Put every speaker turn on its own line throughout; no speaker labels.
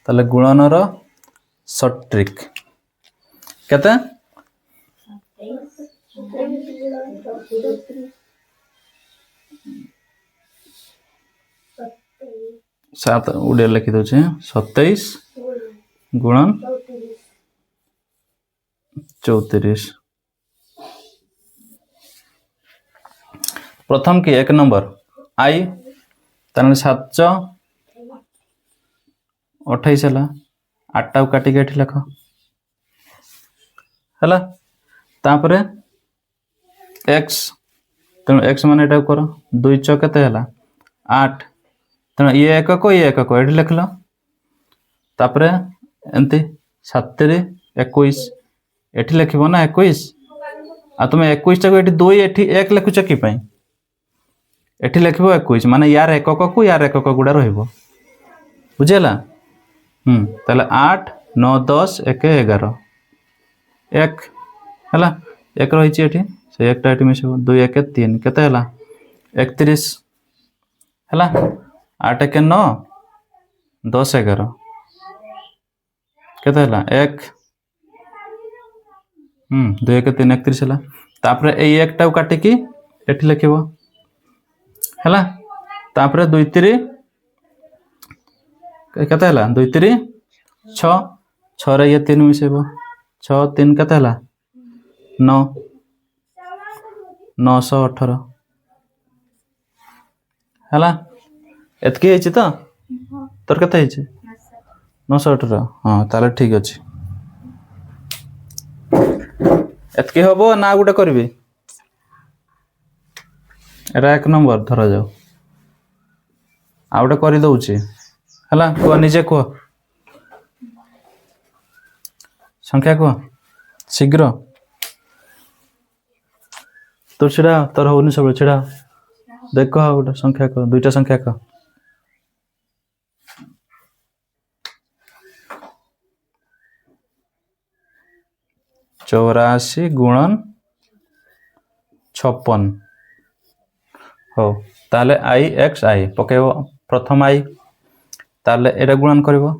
ताले गुणनर short trick केते 7 उड़े लिखि दउछे 27 गुणन 34 प्रथम की 1 नंबर आई ताने 728 हला 8 टाउ काटी के एठी लिख हला तापरे x तेणु x माने एटा कर 2 6 केते हला 8 तेणु ये एकक एठी लिखल तापरे एंती 7 रे 21 एठी लिखिबो ना 21 आ तुम 21 टा को एठी 2 एठी 1 लिखुछ कि पई एठी लिखिबो 21 माने यार एकक को यार एकक गुडा रहइबो बुझेला ताले 8 9 10 1 11 1 हला 1 रहिछि एठी से एकटा एठी मिसबो 2 1 3 केते हला 31 हला 8 1 9 10 11 केते हला 1 2 1 3 31 हला तापरे ए एकटा काटी की एठी लिखिबो हला तापरे 2 3 केते हला 2 3 6 6 रे ये 3 मिसेबो 6 3 केते हला 9 918 हला एतकी हेछि त तोर केते हेछि 918 हां ताले ठीक अछि एतकी हबो ना गुटे करबी एरा 1 नंबर धरा जाओ आउटे करि दउछि हला को निजे को संख्या को शीघ्र तो छिड़ा तोर होनी सब छिड़ा देखो गोटे संख्या को दुईटा संख्या को 84 गुणन 56 हो ताले आई एक्स आई पकेबो प्रथम आई ताले एटा गुणन करबो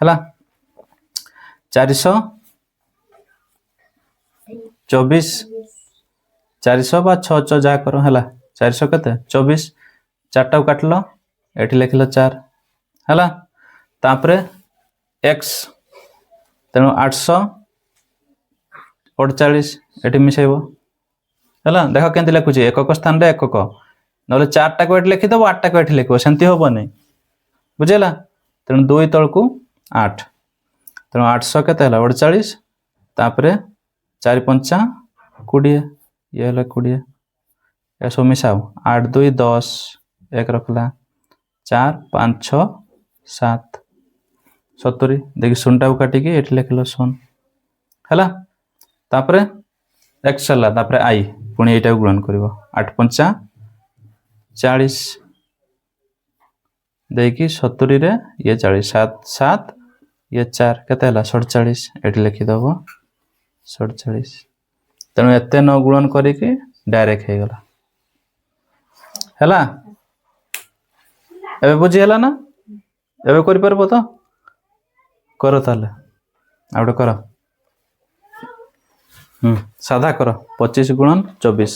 हला 424 400 बा 6 जा करो हला 400 केते 24 चारटा काटलो एठी लिखलो 4 हला तापरे x तेनो 848 एठी मिसेबो हला देखो केंति लिखुची एकक स्थान रे एकक नले 4 टा को एठी लिखि दबो 8 टा को एठी लिखबो सेंति होबो नै बुझेला तेनो 2 तळकू 8 तेनो 800 केते हला 48 तापरे 4 5 20 ये हला 20 ऐसो मिसाओ 8 2 10 1 रखला 4 5 6 7 70 देखि सुनटा काटी के एठी लिखलो सुन हला तापरे x हला तापरे i पुनी एटा गुणन करबो 8 5 40 देखि 70 रे ये 40 7 7 ये 4 केते हला 47 एठी लिखि दबो 47 तनो एते न गुणन करी के डायरेक्ट हे गला हला एबे बुझी हला ना एबे करि परबो तो करो ताले आउडे करो सादा करो 25 गुणन 24